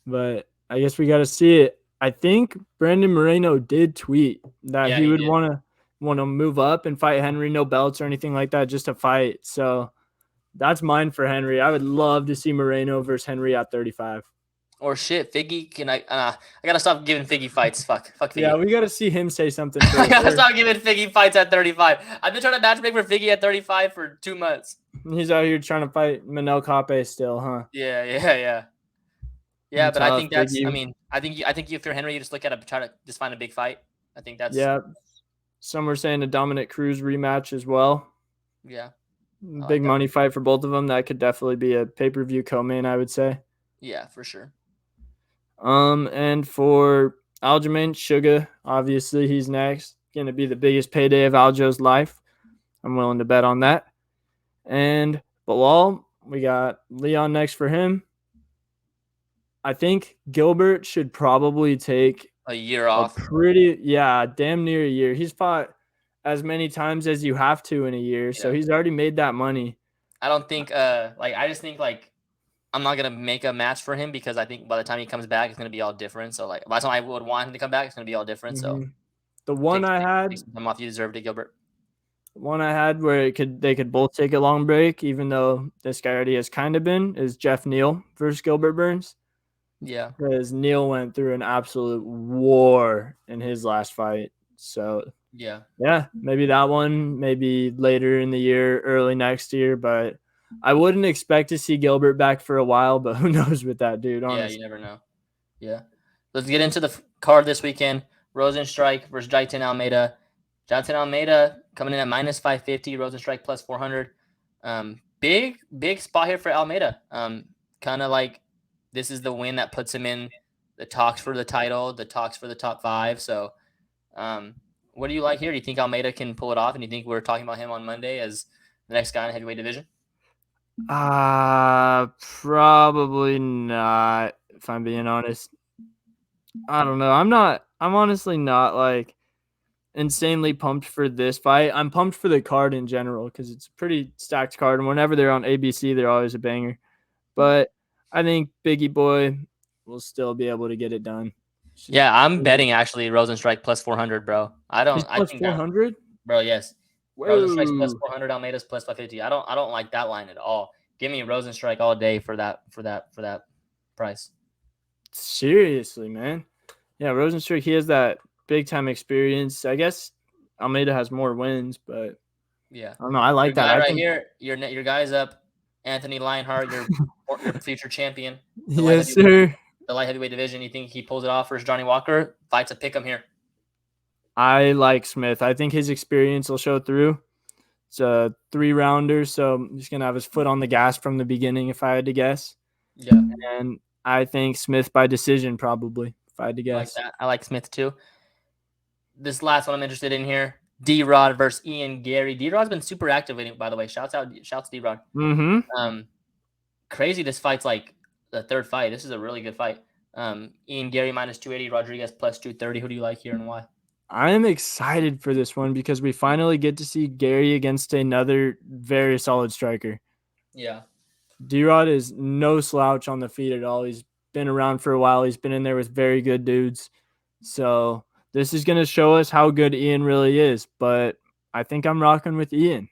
[SPEAKER 2] but I guess we got to see it. I think Brandon Moreno did tweet that he would want to move up and fight Henry, no belts or anything like that, just to fight. So that's mine for Henry. I would love to see Moreno versus Henry at 35.
[SPEAKER 1] Or shit, Figgy, can I gotta stop giving Figgy fights. Fuck Figgy.
[SPEAKER 2] Yeah, we gotta see him say something.
[SPEAKER 1] I gotta stop giving Figgy fights at 35. I've been trying to matchmake for Figgy at 35 for 2 months.
[SPEAKER 2] He's out here trying to fight Manel Cape still, huh?
[SPEAKER 1] Yeah. Yeah, but I think that's. Figgy. I mean, I think if you're Henry, you just look at try to just find a big fight. I think that's.
[SPEAKER 2] Yeah. Some were saying a Dominic Cruz rematch as well.
[SPEAKER 1] Yeah.
[SPEAKER 2] Big money fight for both of them. That could definitely be a pay-per-view co-main, I would say.
[SPEAKER 1] Yeah, for sure.
[SPEAKER 2] And for Aljamain, Suga, obviously he's next. Going to be the biggest payday of Aljo's life. I'm willing to bet on that. And Bilal, we got Leon next for him. I think Gilbert should probably take
[SPEAKER 1] a year off.
[SPEAKER 2] Damn near a year. He's fought as many times as you have to in a year, so he's already made that money.
[SPEAKER 1] I don't think I just think I'm not gonna make a match for him because I think by the time he comes back, it's gonna be all different. So by the time I would want him to come back, it's gonna be all different. So
[SPEAKER 2] the one I had,
[SPEAKER 1] I'm off. You deserved it, Gilbert.
[SPEAKER 2] One I had where they could both take a long break, even though this guy already has kind of been, is Jeff Neal versus Gilbert Burns.
[SPEAKER 1] Yeah,
[SPEAKER 2] because Neal went through an absolute war in his last fight. So yeah, maybe that one, maybe later in the year, early next year, but I wouldn't expect to see Gilbert back for a while, but who knows with that dude, honestly.
[SPEAKER 1] Yeah, you never know. Yeah. Let's get into the card this weekend. Rosenstrike versus Jailton Almeida. Jailton Almeida coming in at minus 550, Rosenstrike plus 400. Big spot here for Almeida. Kind of like this is the win that puts him in the talks for the title, the talks for the top 5. So what do you like here? Do you think Almeida can pull it off? And do you think we're talking about him on Monday as the next guy in the heavyweight division?
[SPEAKER 2] Probably not, if I'm being honest. I don't know. I'm honestly not like insanely pumped for this fight. I'm pumped for the card in general because it's a pretty stacked card. And whenever they're on ABC, they're always a banger. But I think Biggie Boy will still be able to get it done.
[SPEAKER 1] Yeah, I'm betting actually Rosenstrike plus 400, bro.
[SPEAKER 2] I think 400?
[SPEAKER 1] Bro, yes. Rosenstrike's plus 400, Almeida's plus 550. I don't like that line at all. Give me Rosenstrike all day for that price.
[SPEAKER 2] Seriously, man. Yeah, Rosenstrike, he has that big time experience. I guess Almeida has more wins, but
[SPEAKER 1] yeah,
[SPEAKER 2] I don't know. I like that.
[SPEAKER 1] Here, your guy's up. Anthony Lionheart, your future champion.
[SPEAKER 2] Yes, sir.
[SPEAKER 1] The light heavyweight division. You think he pulls it off versus Johnny Walker? Fights a pick him here.
[SPEAKER 2] I like Smith. I think his experience will show through. It's a 3-rounder, so he's going to have his foot on the gas from the beginning, if I had to guess.
[SPEAKER 1] Yeah.
[SPEAKER 2] And I think Smith by decision, probably, if I had to guess.
[SPEAKER 1] I like that. I like Smith, too. This last one I'm interested in here. D-Rod versus Ian Gary. D-Rod's been super active, by the way. Shouts to D-Rod.
[SPEAKER 2] Mm-hmm.
[SPEAKER 1] Crazy this fight's like the third fight. This is a really good fight. Ian Gary minus 280, Rodriguez plus 230. Who do you like here and why?
[SPEAKER 2] I am excited for this one because we finally get to see Gary against another very solid striker.
[SPEAKER 1] Yeah.
[SPEAKER 2] D-Rod is no slouch on the feet at all. He's been around for a while. He's been in there with very good dudes. So this is going to show us how good Ian really is. But I think I'm rocking with Ian.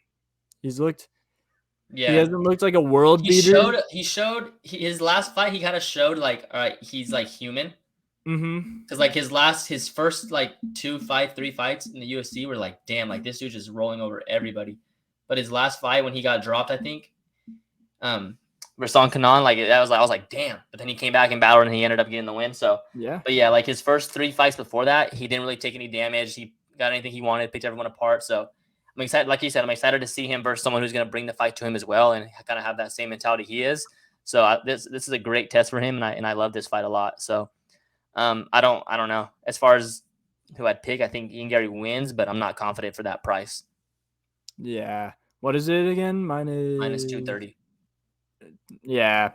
[SPEAKER 2] He hasn't looked like a world beater.
[SPEAKER 1] His last fight, he kind of showed like, all right, he's like human.
[SPEAKER 2] Mm-hmm.
[SPEAKER 1] Because like his first like 3 fights in the UFC were like, damn, like this dude's just rolling over everybody. But his last fight when he got dropped, I think, Rasan Kanan, like that was like I was like, damn. But then he came back and battled and he ended up getting the win. So
[SPEAKER 2] yeah,
[SPEAKER 1] but yeah, like his first 3 fights before that, he didn't really take any damage. He got anything he wanted, picked everyone apart. So I'm excited, like you said, I'm excited to see him versus someone who's going to bring the fight to him as well and kind of have that same mentality he is. So this is a great test for him, and I love this fight a lot. So I don't know. As far as who I'd pick, I think Ian Gary wins, but I'm not confident for that price.
[SPEAKER 2] Yeah. What is it again?
[SPEAKER 1] Minus 230.
[SPEAKER 2] Yeah.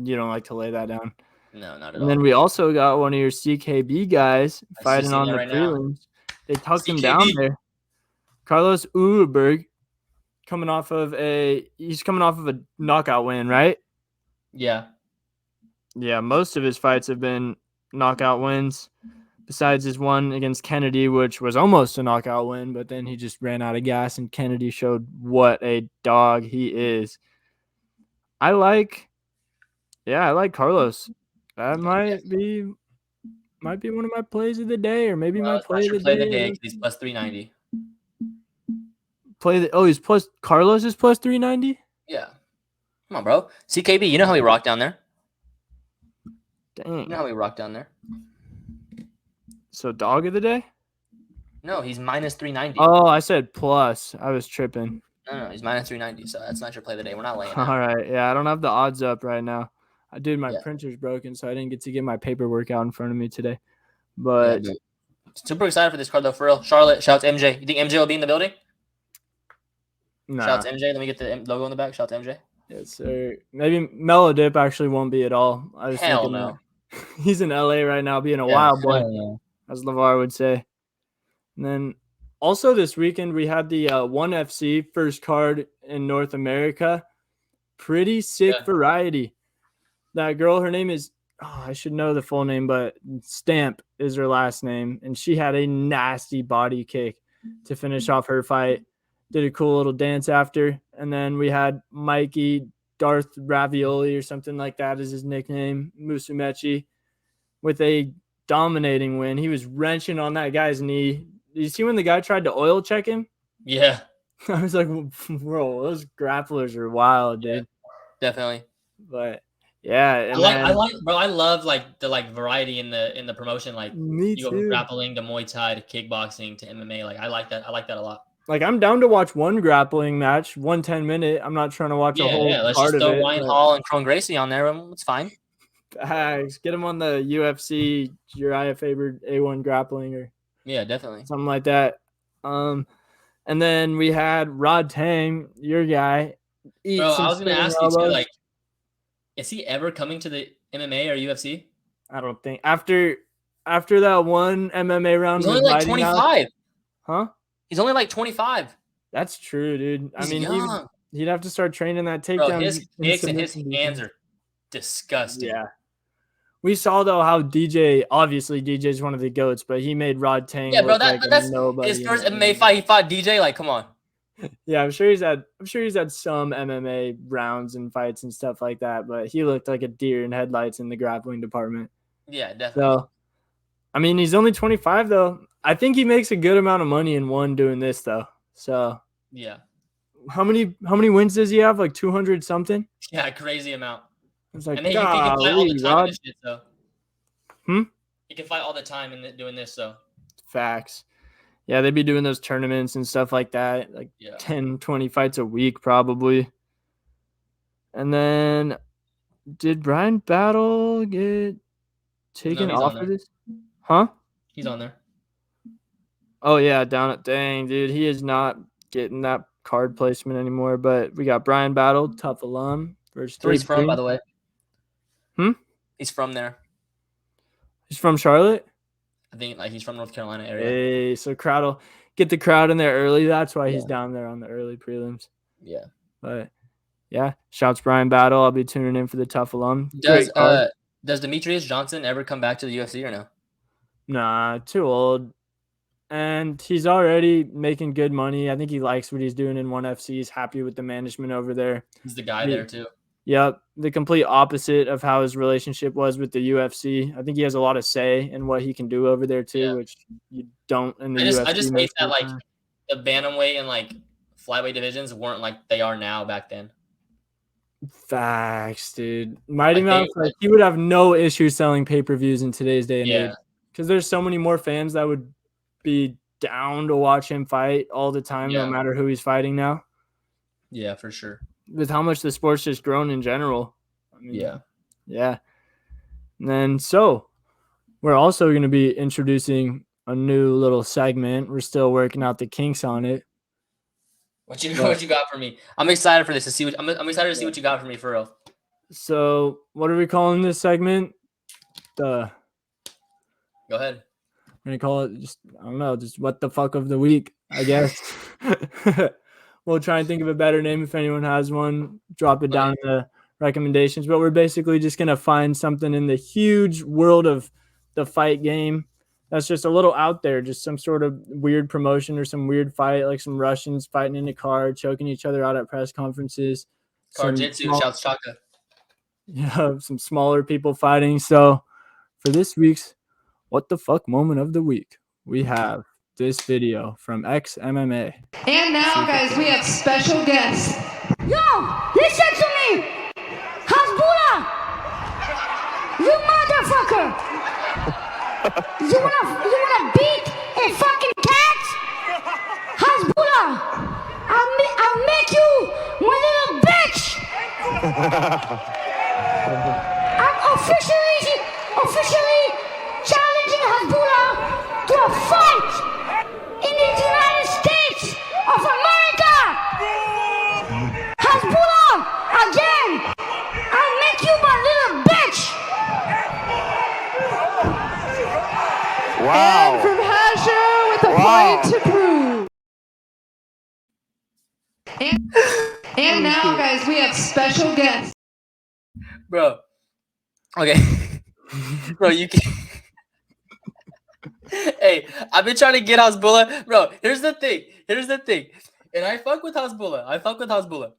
[SPEAKER 2] You don't like to lay that down.
[SPEAKER 1] No, not at all.
[SPEAKER 2] And then we also got one of your CKB guys fighting on the prelims. They tucked him down there. Carlos Uberberg coming off of a knockout win, right?
[SPEAKER 1] Yeah.
[SPEAKER 2] Yeah, most of his fights have been knockout wins, besides his one against Kennedy, which was almost a knockout win, but then he just ran out of gas, and Kennedy showed what a dog he is. I like Carlos. That might be one of my plays of the day, or maybe my play of the day.
[SPEAKER 1] He's plus 390.
[SPEAKER 2] Carlos is plus 390?
[SPEAKER 1] Yeah. Come on, bro. CKB, you know how we rock down there?
[SPEAKER 2] Dang.
[SPEAKER 1] You know how we rock down there?
[SPEAKER 2] So dog of the day?
[SPEAKER 1] No, he's minus 390.
[SPEAKER 2] Oh, I said plus. I was tripping.
[SPEAKER 1] No, he's minus 390, so that's not your play of the day. We're not laying
[SPEAKER 2] out. All right. Yeah, I don't have the odds up right now. My
[SPEAKER 1] Yeah.
[SPEAKER 2] printer's broken, so I didn't get to get my paperwork out in front of me today. But
[SPEAKER 1] yeah, super excited for this card, though, for real. Charlotte, shouts MJ. You think MJ will be in the building?
[SPEAKER 2] Nah.
[SPEAKER 1] Shouts MJ. Let me get the logo on the back. Shouts MJ.
[SPEAKER 2] Yes, sir. Maybe Mellow Dip actually won't be at all. I was
[SPEAKER 1] Hell
[SPEAKER 2] thinking
[SPEAKER 1] no.
[SPEAKER 2] He's in LA right now being a wild boy,
[SPEAKER 1] no.
[SPEAKER 2] as LeVar would say. And then also this weekend, we had the ONE FC first card in North America. Pretty sick variety. That girl, her name is, I should know the full name, but Stamp is her last name. And she had a nasty body kick to finish off her fight. Did a cool little dance after. And then we had Mikey Darth Ravioli or something like that is his nickname, Musumeci, with a dominating win. He was wrenching on that guy's knee. Did you see when the guy tried to oil check him?
[SPEAKER 1] Yeah.
[SPEAKER 2] I was like, bro, those grapplers are wild, dude.
[SPEAKER 1] Yeah, definitely.
[SPEAKER 2] But yeah,
[SPEAKER 1] I love like the variety in the promotion. Like
[SPEAKER 2] me
[SPEAKER 1] you go
[SPEAKER 2] too.
[SPEAKER 1] from grappling to Muay Thai to kickboxing to MMA. Like I like that a lot.
[SPEAKER 2] Like I'm down to watch one grappling match, 10-minute. I'm not trying to watch a whole
[SPEAKER 1] let's
[SPEAKER 2] part
[SPEAKER 1] just
[SPEAKER 2] of
[SPEAKER 1] throw
[SPEAKER 2] it.
[SPEAKER 1] Ryan Hall and Cron Gracie on there. It's fine.
[SPEAKER 2] Get him on the UFC Uriah Faber A1 grappling or
[SPEAKER 1] definitely
[SPEAKER 2] something like that. And then we had Rod Tang, your guy.
[SPEAKER 1] Bro, I was gonna ask you too, like, is he ever coming to the MMA or UFC?
[SPEAKER 2] I don't think after that one MMA round.
[SPEAKER 1] He's only like 25.
[SPEAKER 2] Huh?
[SPEAKER 1] He's only like 25.
[SPEAKER 2] That's true, dude.
[SPEAKER 1] He's young.
[SPEAKER 2] He'd have to start training that takedown.
[SPEAKER 1] Bro, his kicks and his hands are disgusting.
[SPEAKER 2] Yeah. We saw though how obviously DJ's one of the GOATs, but he made Rod Tang look like nobody.
[SPEAKER 1] His first MMA fight, he fought DJ. Like, come on.
[SPEAKER 2] Yeah, I'm sure he's had some MMA rounds and fights and stuff like that, but he looked like a deer in headlights in the grappling department.
[SPEAKER 1] Yeah, definitely.
[SPEAKER 2] So, I mean, he's only 25 though. I think he makes a good amount of money in one doing this though. So
[SPEAKER 1] yeah.
[SPEAKER 2] How many wins does he have? Like 200 something?
[SPEAKER 1] Yeah, crazy amount.
[SPEAKER 2] It's like,
[SPEAKER 1] and then he can fight all the time in this shit, so. He can fight all the time in doing this, so.
[SPEAKER 2] Facts. Yeah, they'd be doing those tournaments and stuff like that, like 10, 20 fights a week probably. And then did Brian Battle get taken off of this? Huh?
[SPEAKER 1] He's on there.
[SPEAKER 2] Oh, yeah, dang, dude. He is not getting that card placement anymore, but we got Brian Battle, tough alum.
[SPEAKER 1] Where's he's from, by the way? He's from there.
[SPEAKER 2] He's from Charlotte?
[SPEAKER 1] I think he's from North Carolina area.
[SPEAKER 2] Hey, so get the crowd in there early. That's why he's down there on the early prelims.
[SPEAKER 1] Yeah.
[SPEAKER 2] But Yeah, shouts Brian Battle. I'll be tuning in for the Tough Alum.
[SPEAKER 1] Does
[SPEAKER 2] Great card.
[SPEAKER 1] does Demetrius Johnson ever come back to the UFC or no?
[SPEAKER 2] Nah, too old. And he's already making good money. I think he likes what he's doing in ONE FC. He's happy with the management over there.
[SPEAKER 1] He's the guy there too.
[SPEAKER 2] Yep, the complete opposite of how his relationship was with the UFC. I think he has a lot of say in what he can do over there too, which you don't in the UFC.
[SPEAKER 1] I just hate that like the bantamweight and like flyweight divisions weren't like they are now back then.
[SPEAKER 2] Facts, dude. Mighty Mouse, like he would have no issue selling pay-per-views in today's day and age because there's so many more fans that would be down to watch him fight all the time, no matter who he's fighting now.
[SPEAKER 1] Yeah, for sure.
[SPEAKER 2] With how much the sport's just grown in general. I mean, yeah. And then we're also going to be introducing a new little segment. We're still working out the kinks on it.
[SPEAKER 1] What you got for me? I'm excited for this to see what I'm excited to see what you got for me for real.
[SPEAKER 2] So what are we calling this segment?
[SPEAKER 1] Go ahead.
[SPEAKER 2] We're gonna call it just what the fuck of the week, I guess. We'll try and think of a better name if anyone has one. Drop it down in the recommendations. But we're basically just gonna find something in the huge world of the fight game that's just a little out there, just some sort of weird promotion or some weird fight, like some Russians fighting in a car, choking each other out at press conferences.
[SPEAKER 1] Car jitsu, shouts Chaka.
[SPEAKER 2] Yeah, some smaller people fighting. So for this week's What the Fuck moment of the week, we have this video from XMMA.
[SPEAKER 3] And now, guys, we have special guests. Yo, listen to me! Hasbullah! You motherfucker! You wanna beat a fucking cat? Hasbullah! I'll make you my little bitch! I'm officially challenging Hasbullah to a fight in the United States of America! Hasbullah! Again! I'll make you my little bitch!
[SPEAKER 4] Wow.
[SPEAKER 3] And from Hasher with a fight to prove. And now, guys, we have special guests.
[SPEAKER 1] Bro. Okay. Bro, you can. Hey, I've been trying to get Hasbullah. Bro, here's the thing. And I fuck with Hasbullah.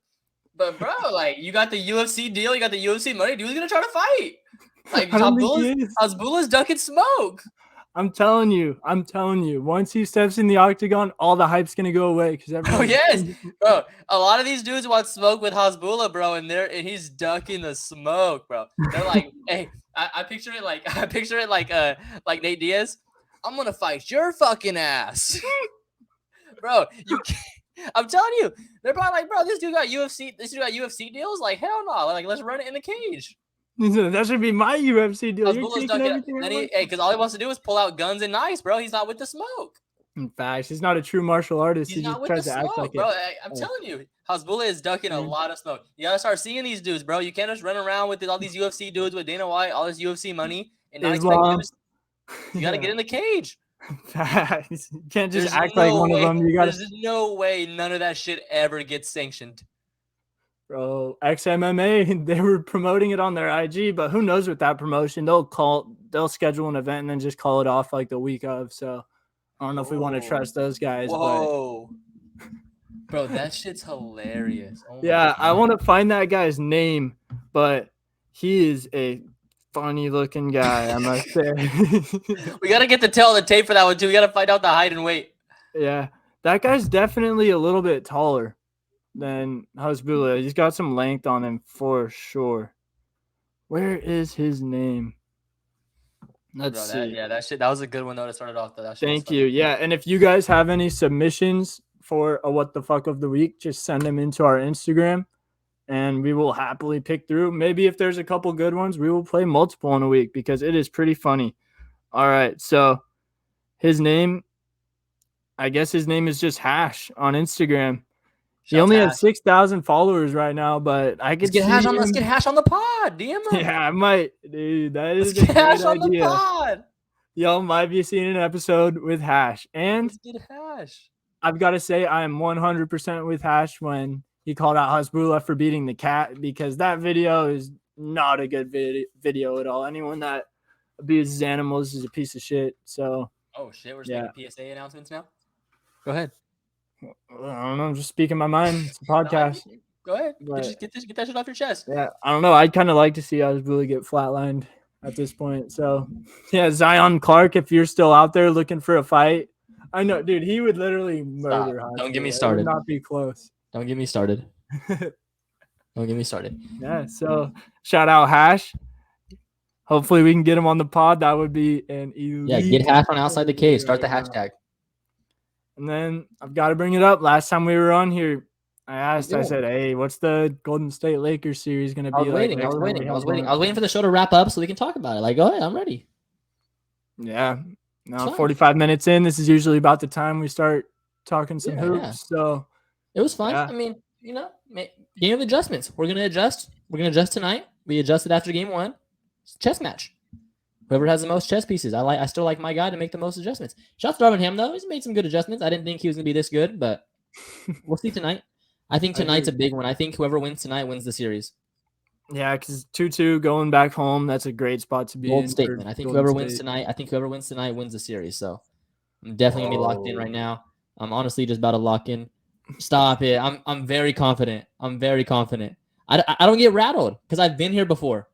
[SPEAKER 1] But, bro, like, you got the UFC deal. You got the UFC money. Dude's going to try to fight. Like, Hasbullah's ducking smoke.
[SPEAKER 2] I'm telling you. Once he steps in the octagon, all the hype's going to go away.
[SPEAKER 1] Oh, yes. Bro, a lot of these dudes want smoke with Hasbullah, bro, and he's ducking the smoke, bro. They're like, hey, I picture it like Nate Diaz. I'm going to fight your fucking ass. Bro, you can't. I'm telling you, they're probably like, bro, this dude got UFC deals? Like, hell no. Like, let's run it in the cage.
[SPEAKER 2] That should be my UFC deal.
[SPEAKER 1] Because all he wants to do is pull out guns and knives, bro. He's not with the smoke.
[SPEAKER 2] In fact, he's not a true martial artist.
[SPEAKER 1] He just tries to act like bro. I'm telling you, Hasbullah is ducking a lot of smoke. You gotta start seeing these dudes, bro. You can't just run around with all these UFC dudes with Dana White, all this UFC money, and not expect dudes. You gotta get in the cage.
[SPEAKER 2] You can't just act like one of them.
[SPEAKER 1] There's no way none of that shit ever gets sanctioned.
[SPEAKER 2] Bro, XMMA, they were promoting it on their IG, but who knows with that promotion? They'll schedule an event and then just call it off like the week of. So I don't know if we want to trust those guys.
[SPEAKER 1] Whoa. Bro, that shit's hilarious. Oh
[SPEAKER 2] yeah, I want to find that guy's name, but he is a funny looking guy, I must say.
[SPEAKER 1] We got to get the tail of the tape for that one, too. We got to find out the height and weight.
[SPEAKER 2] Yeah, that guy's definitely a little bit taller than Hasbullah. He's got some length on him for sure. Where is his name? Let's see.
[SPEAKER 1] That was a good one, though, to start it off.
[SPEAKER 2] Thank you. Yeah, and if you guys have any submissions for a What the Fuck of the Week, just send them into our Instagram, and we will happily pick through. Maybe if there's a couple good ones, we will play multiple in a week because it is pretty funny. All right, so his name, I guess his name is just Hash on Instagram. He only has 6,000 followers right now, but I could
[SPEAKER 1] let's get Hash on the pod. DM him.
[SPEAKER 2] Yeah, I might. Dude, that is a great
[SPEAKER 1] Hash on
[SPEAKER 2] idea.
[SPEAKER 1] The pod.
[SPEAKER 2] Y'all might be seeing an episode with Hash. And
[SPEAKER 1] let's get Hash.
[SPEAKER 2] I've got to say, I am 100% with Hash when he called out Hasbulla for beating the cat because that video is not a good video at all. Anyone that abuses animals is a piece of shit. So,
[SPEAKER 1] Oh shit, we're just making PSA announcements now. Go ahead.
[SPEAKER 2] I don't know. I'm just speaking my mind. It's a podcast.
[SPEAKER 1] Go ahead.
[SPEAKER 2] But,
[SPEAKER 1] Just get that shit off your chest.
[SPEAKER 2] Yeah, I don't know. I'd kind of like to see Hasbulla get flatlined at this point. So, yeah, Zion Clark, if you're still out there looking for a fight, I know, dude, he would literally murder Hasbulla.
[SPEAKER 1] Don't get me
[SPEAKER 2] It
[SPEAKER 1] started.
[SPEAKER 2] would not be close.
[SPEAKER 1] Don't get me started. Don't get me started.
[SPEAKER 2] Yeah, so shout out Hash. Hopefully we can get him on the pod. That would be an elite.
[SPEAKER 1] Yeah, get Hash on outside the cage. Start the hashtag.
[SPEAKER 2] And then I've got to bring it up. Last time we were on here, I said, hey, what's the Golden State Lakers series going to be
[SPEAKER 1] I was waiting for the show to wrap up so we can talk about it. Like, go ahead, I'm ready.
[SPEAKER 2] Yeah. Now 45 minutes in, this is usually about the time we start talking some hoops. Yeah. So
[SPEAKER 1] it was fun. Yeah. I mean, game of adjustments. We're gonna adjust. We're gonna adjust tonight. We adjusted after game 1. It's a chess match. Whoever has the most chess pieces. I still like my guy to make the most adjustments. Shout out to Darvin Ham though. He's made some good adjustments. I didn't think he was gonna be this good, but we'll see tonight. I think tonight's a big one. I think whoever wins tonight wins the series.
[SPEAKER 2] Yeah, because 2-2 going back home, that's a great spot to be in.
[SPEAKER 1] Bold statement. I think whoever wins tonight wins the series. So I'm definitely gonna be locked in right now. I'm honestly just about to lock in. Stop it. I'm very confident. I'm very confident. I don't get rattled because I've been here before.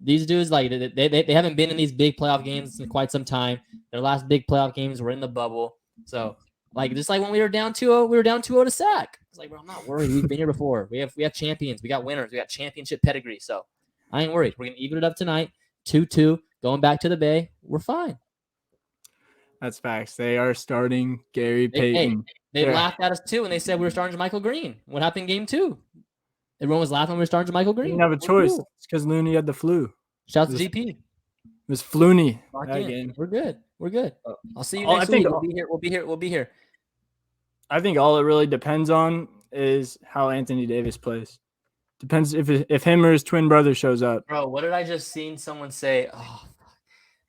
[SPEAKER 1] These dudes, like, they haven't been in these big playoff games in quite some time. Their last big playoff games were in the bubble. So, like, just like when we were down 2-0, we were down 2-0 to Sac. It's like, bro, I'm not worried. We've been here before. We have champions. We got winners. We got championship pedigree. So I ain't worried. We're gonna even it up tonight. 2-2, going back to the Bay. We're fine.
[SPEAKER 2] That's facts. They are starting Gary Payton.
[SPEAKER 1] They laughed at us too when they said we were starting Michael Green. What happened in game 2? Everyone was laughing when we were starting Michael Green.
[SPEAKER 2] Didn't have a choice. Cool. It's because Looney had the flu.
[SPEAKER 1] Shout out to GP.
[SPEAKER 2] It was Flooney.
[SPEAKER 1] We're good. I'll see you next week. We'll be here.
[SPEAKER 2] I think all it really depends on is how Anthony Davis plays. Depends if him or his twin brother shows up.
[SPEAKER 1] Bro, what did I just seen someone say? Oh,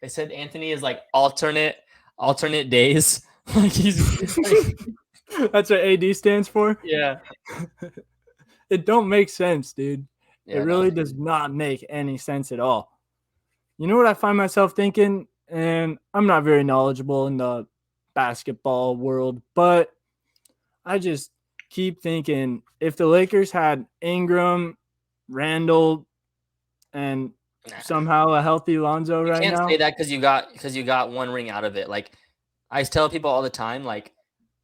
[SPEAKER 1] they said Anthony is like alternate days. Like he's like,
[SPEAKER 2] that's what AD stands for?
[SPEAKER 1] Yeah.
[SPEAKER 2] It don't make sense, dude. Yeah, it really does not make any sense at all. You know what I find myself thinking? And I'm not very knowledgeable in the basketball world, but I just keep thinking if the Lakers had Ingram, Randall, and somehow a healthy Lonzo right now.
[SPEAKER 1] You can't say that because you got one ring out of it. Like I tell people all the time, like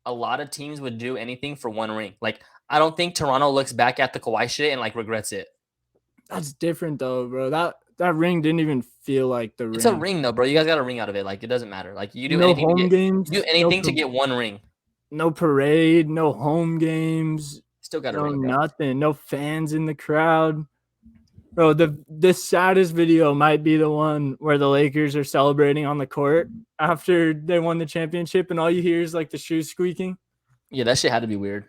[SPEAKER 1] a lot of teams would do anything for one ring. Like I don't think Toronto looks back at the Kawhi shit and like regrets it.
[SPEAKER 2] That's different though, bro. That ring didn't even feel like the ring.
[SPEAKER 1] It's a ring though, bro. You guys got a ring out of it. Like it doesn't matter. Like you do
[SPEAKER 2] no
[SPEAKER 1] anything
[SPEAKER 2] home
[SPEAKER 1] to get,
[SPEAKER 2] games,
[SPEAKER 1] you do anything to get one ring.
[SPEAKER 2] No parade, no home games.
[SPEAKER 1] Still got a ring.
[SPEAKER 2] Nothing. No fans in the crowd. Bro, the saddest video might be the one where the Lakers are celebrating on the court after they won the championship and all you hear is like the shoes squeaking.
[SPEAKER 1] Yeah, that shit had to be weird.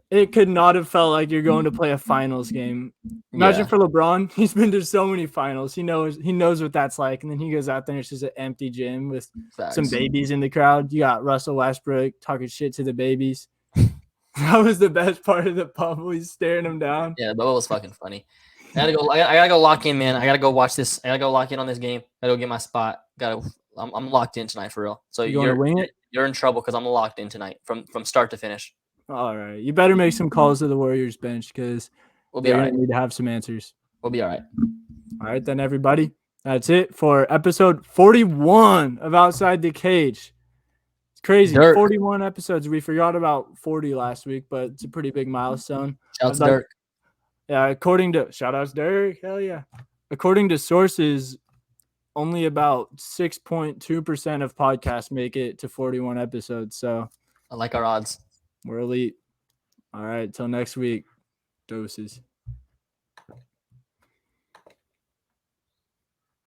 [SPEAKER 2] It could not have felt like you're going to play a finals game. Imagine for LeBron. He's been to so many finals. He knows what that's like. And then he goes out there and it's just an empty gym with some babies in the crowd. You got Russell Westbrook talking shit to the babies. That was the best part of the bubble. He's staring them down.
[SPEAKER 1] Yeah, the bubble was fucking funny. I gotta go lock in, man. I gotta go watch this. I gotta go lock in on this game. I gotta go get my spot. I'm locked in tonight for real. So you're in trouble because I'm locked in tonight from start to finish.
[SPEAKER 2] All right. You better make some calls to the Warriors bench because
[SPEAKER 1] we'll be all right.
[SPEAKER 2] Need to have some answers.
[SPEAKER 1] We'll be all right.
[SPEAKER 2] All right, then, everybody. That's it for episode 41 of Outside the Cage. It's crazy.
[SPEAKER 1] Dirk.
[SPEAKER 2] 41 episodes. We forgot about 40 last week, but it's a pretty big milestone.
[SPEAKER 1] Shouts Dirk.
[SPEAKER 2] Yeah, shout outs Dirk. Hell yeah. According to sources, only about 6.2% of podcasts make it to 41 episodes. So
[SPEAKER 1] I like our odds.
[SPEAKER 2] We're elite. All right. Till next week. Doses.